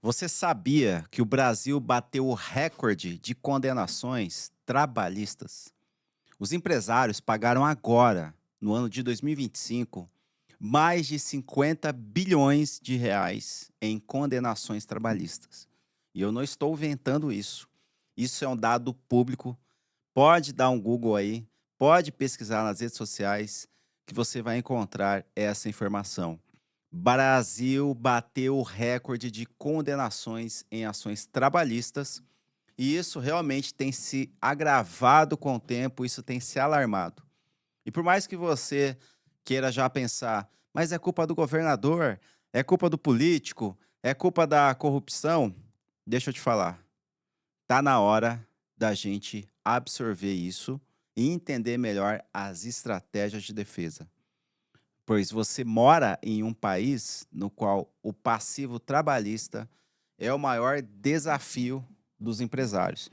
Você sabia que o Brasil bateu o recorde de condenações trabalhistas? Os empresários pagaram agora, no ano de 2025, mais de 50 bilhões de reais em condenações trabalhistas. E eu não estou inventando isso. Isso é um dado público. Pode dar um Google aí, pode pesquisar nas redes sociais que você vai encontrar essa informação. Brasil bateu o recorde de condenações em ações trabalhistas e isso realmente tem se agravado com o tempo, isso tem se alarmado. E por mais que você queira já pensar, mas é culpa do governador, é culpa do político, é culpa da corrupção, deixa eu te falar, tá na hora da gente absorver isso e entender melhor as estratégias de defesa. Pois você mora em um país no qual o passivo trabalhista é o maior desafio dos empresários.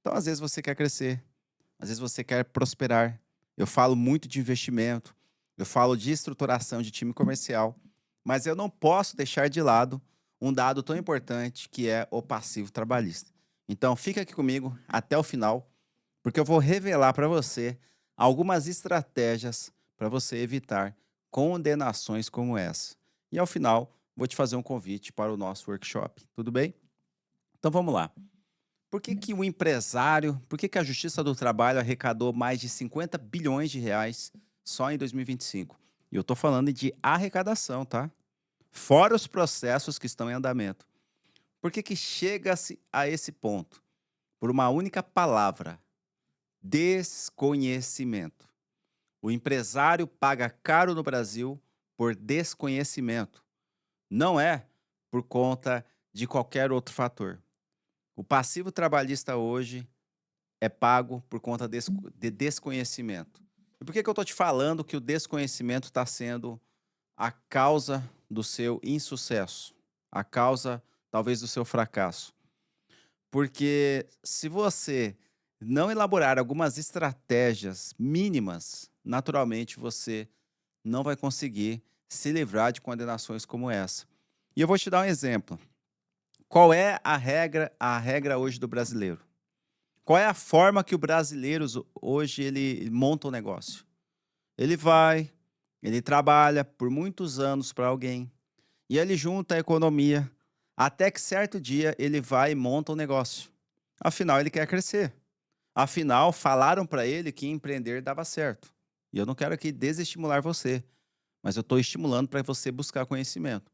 Então, às vezes, você quer crescer, às vezes, você quer prosperar. Eu falo muito de investimento, eu falo de estruturação de time comercial, mas eu não posso deixar de lado um dado tão importante que é o passivo trabalhista. Então, fica aqui comigo até o final, porque eu vou revelar para você algumas estratégias para você evitar condenações como essa. E ao final, vou te fazer um convite para o nosso workshop, tudo bem? Então vamos lá. Por que a Justiça do Trabalho arrecadou mais de 50 bilhões de reais só em 2025? E 25? E eu estou falando de arrecadação, tá? Fora os processos que estão em andamento. Por que chega-se a esse ponto? Por uma única palavra: desconhecimento. O empresário paga caro no Brasil por desconhecimento. Não é por conta de qualquer outro fator. O passivo trabalhista hoje é pago por conta de desconhecimento. E por que eu estou te falando que o desconhecimento está sendo a causa do seu insucesso, a causa talvez do seu fracasso? Porque se você não elaborar algumas estratégias mínimas, naturalmente você não vai conseguir se livrar de condenações como essa. E eu vou te dar um exemplo. Qual é a regra hoje do brasileiro? Qual é a forma que o brasileiro hoje ele monta um negócio? Ele vai, ele trabalha por muitos anos para alguém e ele junta a economia até que certo dia ele vai e monta um negócio. Afinal, ele quer crescer. Afinal, falaram para ele que empreender dava certo. E eu não quero aqui desestimular você, mas eu estou estimulando para você buscar conhecimento.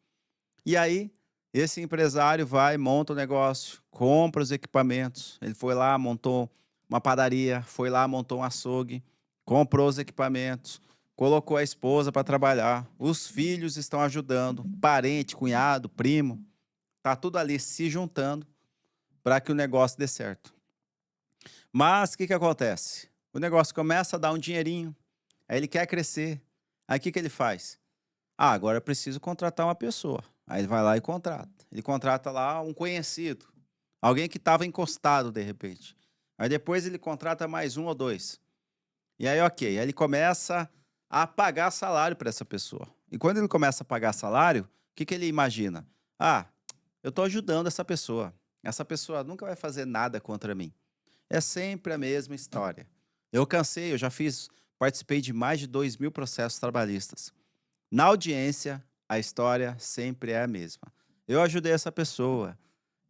E aí, esse empresário vai, monta o negócio, compra os equipamentos. Ele foi lá, montou uma padaria, foi lá, montou um açougue, comprou os equipamentos, colocou a esposa para trabalhar. Os filhos estão ajudando, parente, cunhado, primo, tá tudo ali se juntando para que o negócio dê certo. Mas o que acontece? O negócio começa a dar um dinheirinho, aí ele quer crescer. Aí o que ele faz? Ah, agora eu preciso contratar uma pessoa. Aí ele vai lá e contrata. Ele contrata lá um conhecido, alguém que estava encostado de repente. Aí depois ele contrata mais um ou dois. E aí, ok, aí ele começa a pagar salário para essa pessoa. E quando ele começa a pagar salário, o que ele imagina? Ah, eu estou ajudando essa pessoa. Essa pessoa nunca vai fazer nada contra mim. É sempre a mesma história. Eu cansei, eu já participei de mais de 2.000 processos trabalhistas. Na audiência, a história sempre é a mesma. Eu ajudei essa pessoa,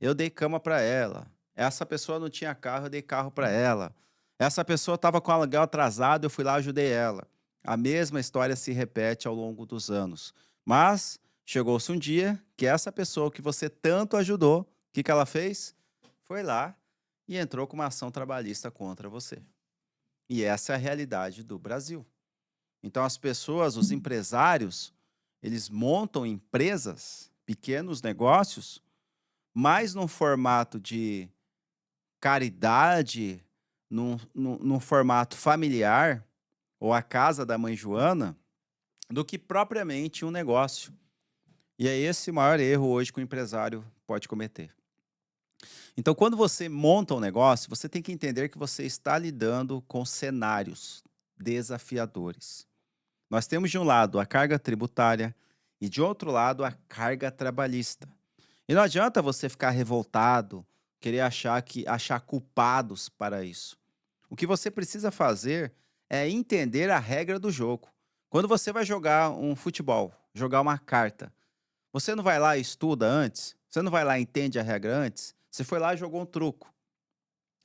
eu dei cama para ela. Essa pessoa não tinha carro, eu dei carro para ela. Essa pessoa estava com aluguel atrasado, eu fui lá e ajudei ela. A mesma história se repete ao longo dos anos. Mas chegou-se um dia que essa pessoa que você tanto ajudou, o que ela fez? Foi lá e entrou com uma ação trabalhista contra você. E essa é a realidade do Brasil. Então as pessoas, os empresários, eles montam empresas, pequenos negócios, mais num formato de caridade, num formato familiar, ou a casa da mãe Joana, do que propriamente um negócio. E é esse o maior erro hoje que o empresário pode cometer. Então, quando você monta um negócio, você tem que entender que você está lidando com cenários desafiadores. Nós temos de um lado a carga tributária e de outro lado a carga trabalhista. E não adianta você ficar revoltado, querer achar culpados para isso. O que você precisa fazer é entender a regra do jogo. Quando você vai jogar um futebol, jogar uma carta, você não vai lá e estuda antes? Você não vai lá e entende a regra antes? Você foi lá e jogou um truco.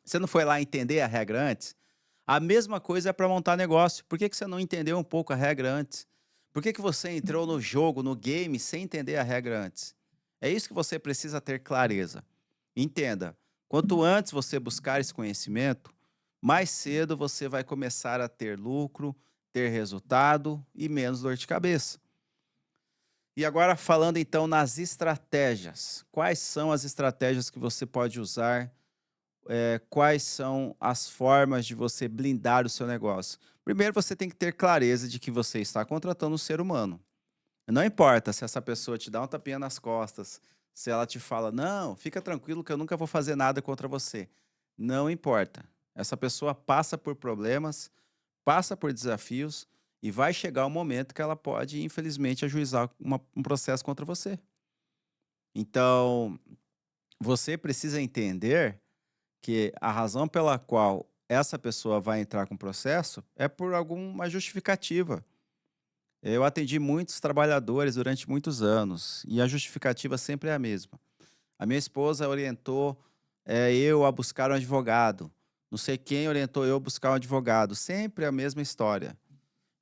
Você não foi lá entender a regra antes? A mesma coisa é para montar negócio. Por que que você não entendeu um pouco a regra antes? Por que que você entrou no jogo, no game, sem entender a regra antes? É isso que você precisa ter clareza. Entenda, quanto antes você buscar esse conhecimento, mais cedo você vai começar a ter lucro, ter resultado e menos dor de cabeça. E agora falando então nas estratégias. Quais são as estratégias que você pode usar, quais são as formas de você blindar o seu negócio? Primeiro, você tem que ter clareza de que você está contratando um ser humano. Não importa se essa pessoa te dá um tapinha nas costas, se ela te fala, não, fica tranquilo que eu nunca vou fazer nada contra você. Não importa. Essa pessoa passa por problemas, passa por desafios e vai chegar um momento que ela pode, infelizmente, ajuizar um processo contra você. Então, você precisa entender que a razão pela qual essa pessoa vai entrar com o processo é por alguma justificativa. Eu atendi muitos trabalhadores durante muitos anos e a justificativa sempre é a mesma. A minha esposa orientou eu a buscar um advogado. Não sei quem orientou eu a buscar um advogado. Sempre a mesma história.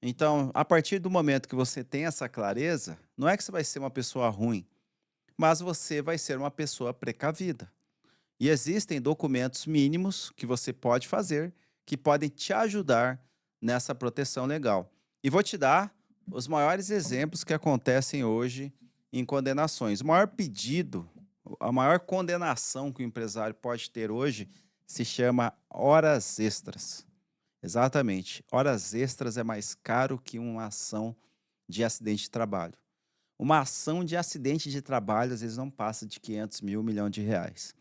Então, a partir do momento que você tem essa clareza, não é que você vai ser uma pessoa ruim, mas você vai ser uma pessoa precavida. E existem documentos mínimos que você pode fazer que podem te ajudar nessa proteção legal. E vou te dar os maiores exemplos que acontecem hoje em condenações. O maior pedido, a maior condenação que o empresário pode ter hoje se chama horas extras. Exatamente. Horas extras é mais caro que uma ação de acidente de trabalho. Uma ação de acidente de trabalho, às vezes, não passa de 500 mil, 1 milhão de reais.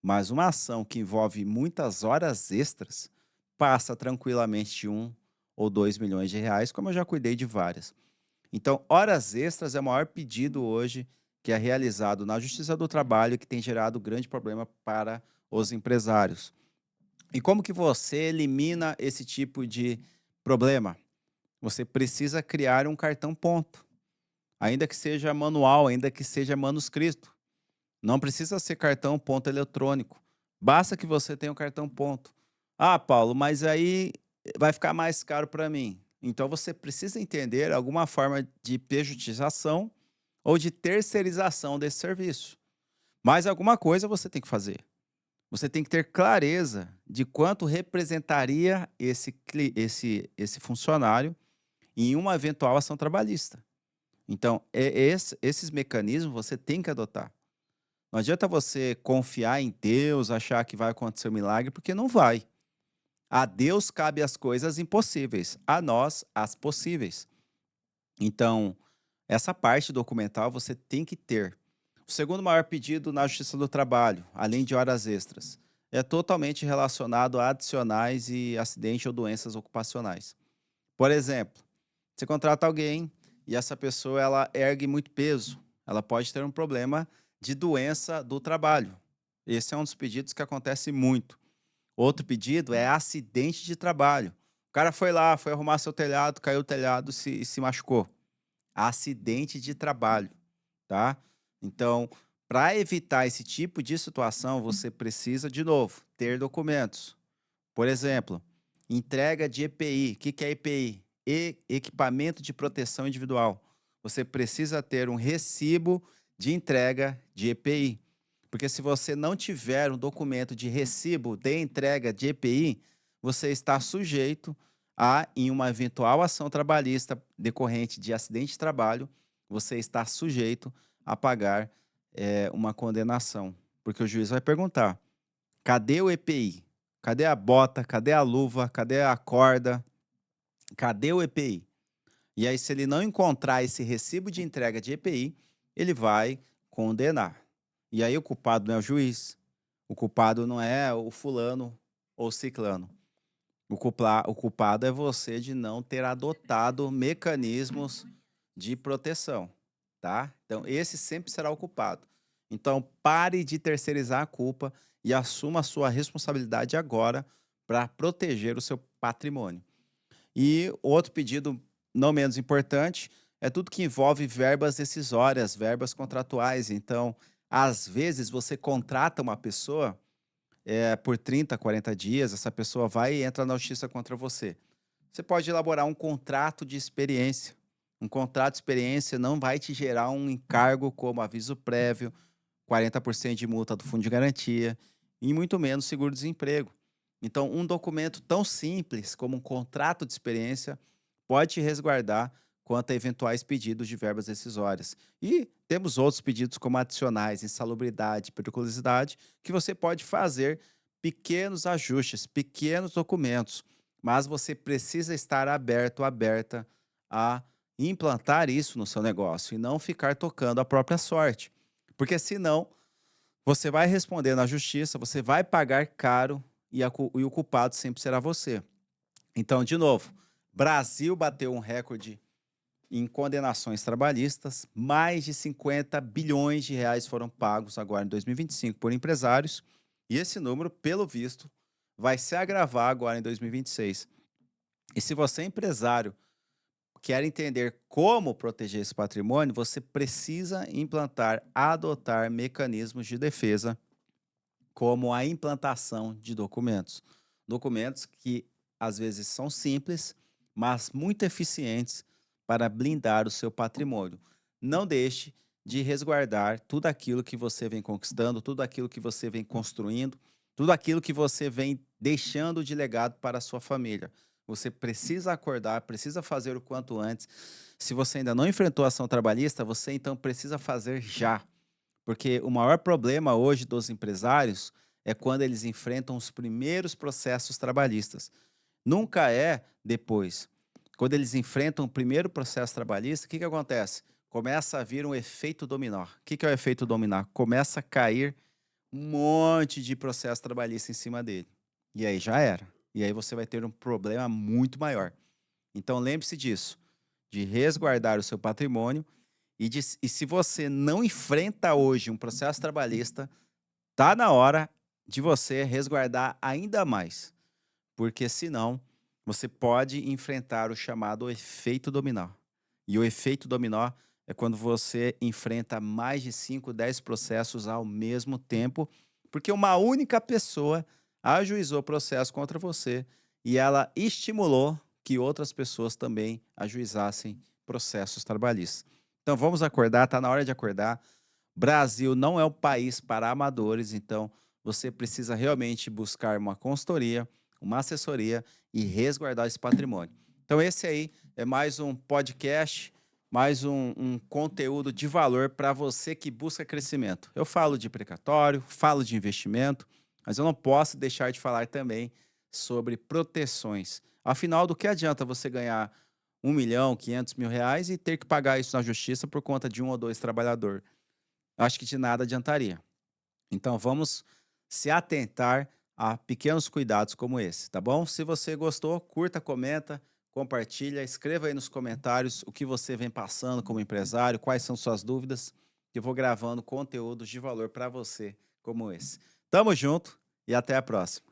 Mas uma ação que envolve muitas horas extras passa tranquilamente de 1 ou 2 milhões de reais, como eu já cuidei de várias. Então, horas extras é o maior pedido hoje que é realizado na Justiça do Trabalho e que tem gerado grande problema para os empresários. E como que você elimina esse tipo de problema? Você precisa criar um cartão ponto, ainda que seja manual, ainda que seja manuscrito. Não precisa ser cartão ponto eletrônico. Basta que você tenha um cartão ponto. Ah, Paulo, mas aí vai ficar mais caro para mim. Então você precisa entender alguma forma de pejotização ou de terceirização desse serviço. Mas alguma coisa você tem que fazer. Você tem que ter clareza de quanto representaria esse funcionário em uma eventual ação trabalhista. Então, esses mecanismos você tem que adotar. Não adianta você confiar em Deus, achar que vai acontecer um milagre, porque não vai. A Deus cabe as coisas impossíveis, a nós as possíveis. Então, essa parte documental você tem que ter. O segundo maior pedido na Justiça do Trabalho, além de horas extras, é totalmente relacionado a adicionais e acidente ou doenças ocupacionais. Por exemplo, você contrata alguém e essa pessoa ela ergue muito peso, ela pode ter um problema de doença do trabalho. Esse é um dos pedidos que acontece muito. Outro pedido é acidente de trabalho. O cara foi lá, foi arrumar seu telhado, caiu o telhado e se machucou. Acidente de trabalho, tá? Então, para evitar esse tipo de situação, você precisa, de novo, ter documentos. Por exemplo, entrega de EPI. O que que é EPI? Equipamento de proteção individual. Você precisa ter um recibo de entrega de EPI. Porque se você não tiver um documento de recibo de entrega de EPI, você está sujeito a, em uma eventual ação trabalhista decorrente de acidente de trabalho, você está sujeito a pagar uma condenação. Porque o juiz vai perguntar: cadê o EPI? Cadê a bota? Cadê a luva? Cadê a corda? Cadê o EPI? E aí, se ele não encontrar esse recibo de entrega de EPI, ele vai condenar. E aí, o culpado não é o juiz, o culpado não é o fulano ou ciclano. O culpado é você de não ter adotado mecanismos de proteção, tá? Então, esse sempre será o culpado. Então, pare de terceirizar a culpa e assuma a sua responsabilidade agora para proteger o seu patrimônio. E outro pedido, não menos importante, é tudo que envolve verbas decisórias, verbas contratuais. Então, às vezes, você contrata uma pessoa por 30, 40 dias, essa pessoa vai e entra na justiça contra você. Você pode elaborar um contrato de experiência. Um contrato de experiência não vai te gerar um encargo como aviso prévio, 40% de multa do fundo de garantia e muito menos seguro-desemprego. Então, um documento tão simples como um contrato de experiência pode te resguardar quanto a eventuais pedidos de verbas decisórias. E temos outros pedidos como adicionais, insalubridade, periculosidade, que você pode fazer pequenos ajustes, pequenos documentos, mas você precisa estar aberto, aberta a implantar isso no seu negócio e não ficar tocando a própria sorte. Porque senão você vai responder na justiça, você vai pagar caro e o culpado sempre será você. Então, de novo, Brasil bateu um recorde em condenações trabalhistas, mais de 50 bilhões de reais foram pagos agora em 2025 por empresários, e esse número, pelo visto, vai se agravar agora em 2026. E se você é empresário, quer entender como proteger esse patrimônio, você precisa implantar, adotar mecanismos de defesa, como a implantação de documentos. Documentos que às vezes são simples, mas muito eficientes para blindar o seu patrimônio. Não deixe de resguardar tudo aquilo que você vem conquistando, tudo aquilo que você vem construindo, tudo aquilo que você vem deixando de legado para a sua família. Você precisa acordar, precisa fazer o quanto antes. Se você ainda não enfrentou a ação trabalhista, você então precisa fazer já. Porque o maior problema hoje dos empresários é quando eles enfrentam os primeiros processos trabalhistas. Nunca é depois. Quando eles enfrentam o primeiro processo trabalhista, o que acontece? Começa a vir um efeito dominó. O que é o efeito dominó? Começa a cair um monte de processo trabalhista em cima dele. E aí já era. E aí você vai ter um problema muito maior. Então lembre-se disso, de resguardar o seu patrimônio e se você não enfrenta hoje um processo trabalhista, tá na hora de você resguardar ainda mais, porque senão você pode enfrentar o chamado efeito dominó. E o efeito dominó é quando você enfrenta mais de 5, 10 processos ao mesmo tempo, porque uma única pessoa ajuizou o processo contra você e ela estimulou que outras pessoas também ajuizassem processos trabalhistas. Então vamos acordar, está na hora de acordar. Brasil não é um país para amadores, então você precisa realmente buscar uma consultoria, uma assessoria e resguardar esse patrimônio. Então esse aí é mais um podcast, mais um conteúdo de valor para você que busca crescimento. Eu falo de precatório, falo de investimento, mas eu não posso deixar de falar também sobre proteções. Afinal, do que adianta você ganhar 1 milhão, 500 mil reais e ter que pagar isso na justiça por conta de um ou dois trabalhadores? Acho que de nada adiantaria. Então vamos se atentar a pequenos cuidados como esse, tá bom? Se você gostou, curta, comenta, compartilha, escreva aí nos comentários o que você vem passando como empresário, quais são suas dúvidas, que eu vou gravando conteúdos de valor para você como esse. Tamo junto e até a próxima.